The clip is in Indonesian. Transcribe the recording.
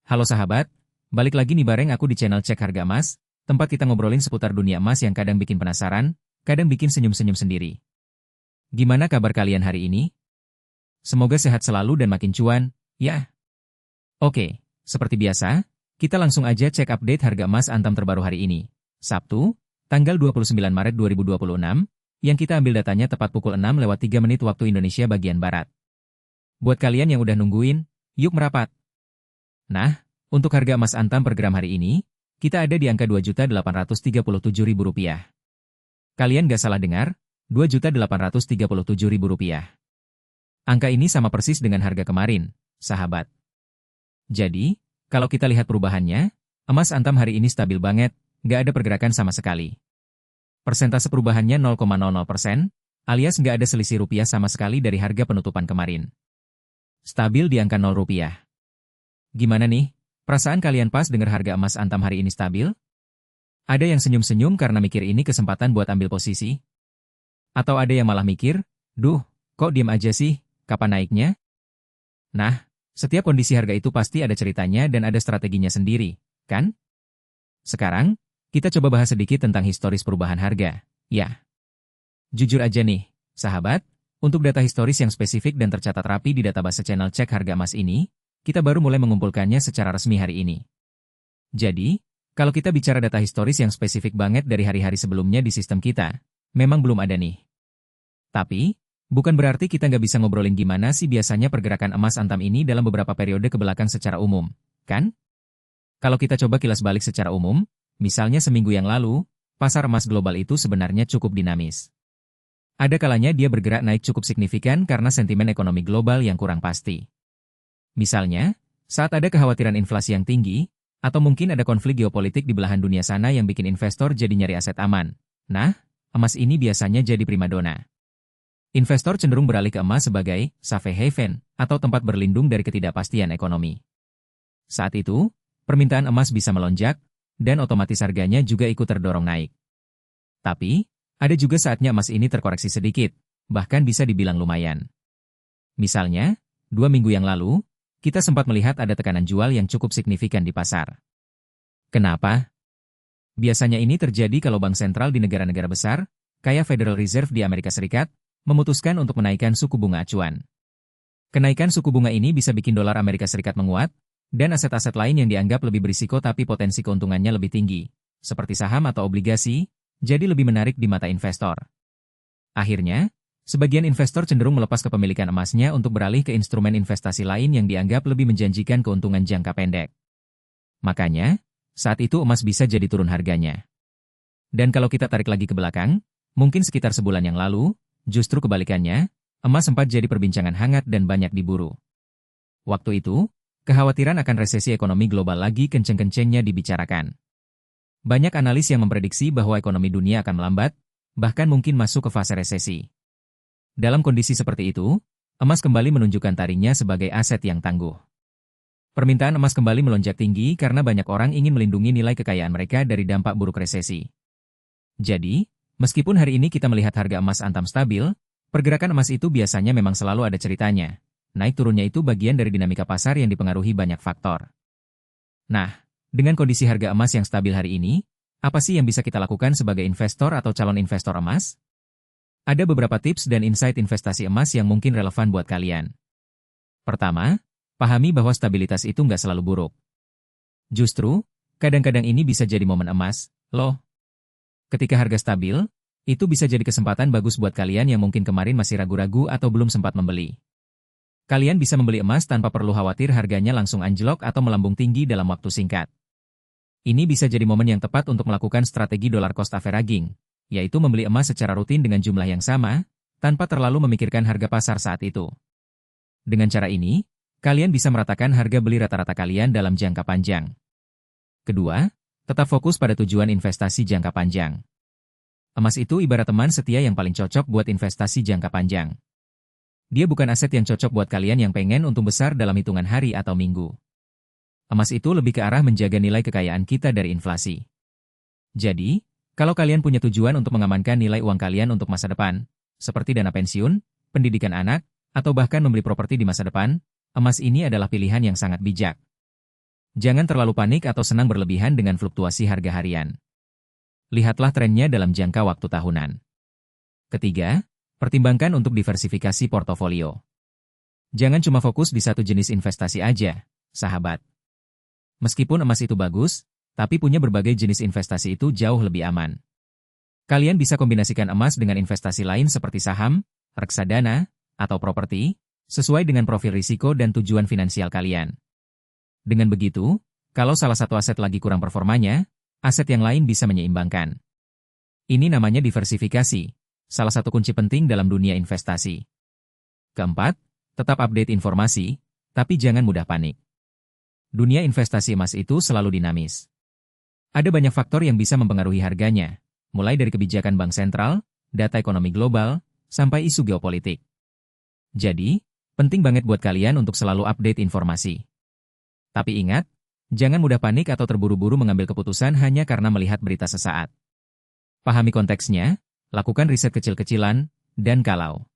Halo sahabat, balik lagi nih bareng aku di channel Cek Harga Emas, tempat kita ngobrolin seputar dunia emas yang kadang bikin penasaran, kadang bikin senyum-senyum sendiri. Gimana kabar kalian hari ini? Semoga sehat selalu dan makin cuan, ya. Oke, seperti biasa, kita langsung aja cek update harga emas Antam terbaru hari ini. Sabtu, tanggal 29 Maret 2026, yang kita ambil datanya tepat pukul 6:03 waktu Indonesia bagian Barat. Buat kalian yang udah nungguin, yuk merapat. Nah, untuk harga emas Antam per gram hari ini, kita ada di angka Rp2.837.000. Kalian gak salah dengar, Rp2.837.000. Angka ini sama persis dengan harga kemarin, sahabat. Jadi, kalau kita lihat perubahannya, emas Antam hari ini stabil banget, gak ada pergerakan sama sekali. Persentase perubahannya 0,00%, alias gak ada selisih rupiah sama sekali dari harga penutupan kemarin. Stabil di angka Rp0. Gimana nih? Perasaan kalian pas dengar harga emas Antam hari ini stabil? Ada yang senyum-senyum karena mikir ini kesempatan buat ambil posisi? Atau ada yang malah mikir, duh, kok diem aja sih, kapan naiknya? Nah, setiap kondisi harga itu pasti ada ceritanya dan ada strateginya sendiri, kan? Sekarang, kita coba bahas sedikit tentang historis perubahan harga, ya. Jujur aja nih, sahabat, untuk data historis yang spesifik dan tercatat rapi di database channel Cek Harga Emas ini, kita baru mulai mengumpulkannya secara resmi hari ini. Jadi, kalau kita bicara data historis yang spesifik banget dari hari-hari sebelumnya di sistem kita, memang belum ada nih. Tapi, bukan berarti kita nggak bisa ngobrolin gimana sih biasanya pergerakan emas Antam ini dalam beberapa periode kebelakang secara umum, kan? Kalau kita coba kilas balik secara umum, misalnya seminggu yang lalu, pasar emas global itu sebenarnya cukup dinamis. Ada kalanya dia bergerak naik cukup signifikan karena sentimen ekonomi global yang kurang pasti. Misalnya, saat ada kekhawatiran inflasi yang tinggi, atau mungkin ada konflik geopolitik di belahan dunia sana yang bikin investor jadi nyari aset aman. Nah, emas ini biasanya jadi primadona. Investor cenderung beralih ke emas sebagai safe haven atau tempat berlindung dari ketidakpastian ekonomi. Saat itu, permintaan emas bisa melonjak, dan otomatis harganya juga ikut terdorong naik. Tapi, ada juga saatnya emas ini terkoreksi sedikit, bahkan bisa dibilang lumayan. Misalnya, 2 minggu yang lalu, kita sempat melihat ada tekanan jual yang cukup signifikan di pasar. Kenapa? Biasanya ini terjadi kalau bank sentral di negara-negara besar, kayak Federal Reserve di Amerika Serikat, memutuskan untuk menaikkan suku bunga acuan. Kenaikan suku bunga ini bisa bikin dolar Amerika Serikat menguat, dan aset-aset lain yang dianggap lebih berisiko tapi potensi keuntungannya lebih tinggi, seperti saham atau obligasi, jadi lebih menarik di mata investor. Akhirnya, sebagian investor cenderung melepas kepemilikan emasnya untuk beralih ke instrumen investasi lain yang dianggap lebih menjanjikan keuntungan jangka pendek. Makanya, saat itu emas bisa jadi turun harganya. Dan kalau kita tarik lagi ke belakang, mungkin sekitar sebulan yang lalu, justru kebalikannya, emas sempat jadi perbincangan hangat dan banyak diburu. Waktu itu, kekhawatiran akan resesi ekonomi global lagi kenceng-kencengnya dibicarakan. Banyak analis yang memprediksi bahwa ekonomi dunia akan melambat, bahkan mungkin masuk ke fase resesi. Dalam kondisi seperti itu, emas kembali menunjukkan taringnya sebagai aset yang tangguh. Permintaan emas kembali melonjak tinggi karena banyak orang ingin melindungi nilai kekayaan mereka dari dampak buruk resesi. Jadi, meskipun hari ini kita melihat harga emas Antam stabil, pergerakan emas itu biasanya memang selalu ada ceritanya. Naik turunnya itu bagian dari dinamika pasar yang dipengaruhi banyak faktor. Nah, dengan kondisi harga emas yang stabil hari ini, apa sih yang bisa kita lakukan sebagai investor atau calon investor emas? Ada beberapa tips dan insight investasi emas yang mungkin relevan buat kalian. Pertama, pahami bahwa stabilitas itu nggak selalu buruk. Justru, kadang-kadang ini bisa jadi momen emas, loh. Ketika harga stabil, itu bisa jadi kesempatan bagus buat kalian yang mungkin kemarin masih ragu-ragu atau belum sempat membeli. Kalian bisa membeli emas tanpa perlu khawatir harganya langsung anjlok atau melambung tinggi dalam waktu singkat. Ini bisa jadi momen yang tepat untuk melakukan strategi dollar cost averaging, yaitu membeli emas secara rutin dengan jumlah yang sama, tanpa terlalu memikirkan harga pasar saat itu. Dengan cara ini, kalian bisa meratakan harga beli rata-rata kalian dalam jangka panjang. Kedua, tetap fokus pada tujuan investasi jangka panjang. Emas itu ibarat teman setia yang paling cocok buat investasi jangka panjang. Dia bukan aset yang cocok buat kalian yang pengen untung besar dalam hitungan hari atau minggu. Emas itu lebih ke arah menjaga nilai kekayaan kita dari inflasi. Jadi, kalau kalian punya tujuan untuk mengamankan nilai uang kalian untuk masa depan, seperti dana pensiun, pendidikan anak, atau bahkan membeli properti di masa depan, emas ini adalah pilihan yang sangat bijak. Jangan terlalu panik atau senang berlebihan dengan fluktuasi harga harian. Lihatlah trennya dalam jangka waktu tahunan. Ketiga, pertimbangkan untuk diversifikasi portofolio. Jangan cuma fokus di satu jenis investasi aja, sahabat. Meskipun emas itu bagus, tapi punya berbagai jenis investasi itu jauh lebih aman. Kalian bisa kombinasikan emas dengan investasi lain seperti saham, reksadana, atau properti, sesuai dengan profil risiko dan tujuan finansial kalian. Dengan begitu, kalau salah satu aset lagi kurang performanya, aset yang lain bisa menyeimbangkan. Ini namanya diversifikasi, salah satu kunci penting dalam dunia investasi. Keempat, tetap update informasi, tapi jangan mudah panik. Dunia investasi emas itu selalu dinamis. Ada banyak faktor yang bisa mempengaruhi harganya, mulai dari kebijakan bank sentral, data ekonomi global, sampai isu geopolitik. Jadi, penting banget buat kalian untuk selalu update informasi. Tapi ingat, jangan mudah panik atau terburu-buru mengambil keputusan hanya karena melihat berita sesaat. Pahami konteksnya, lakukan riset kecil-kecilan, dan kalau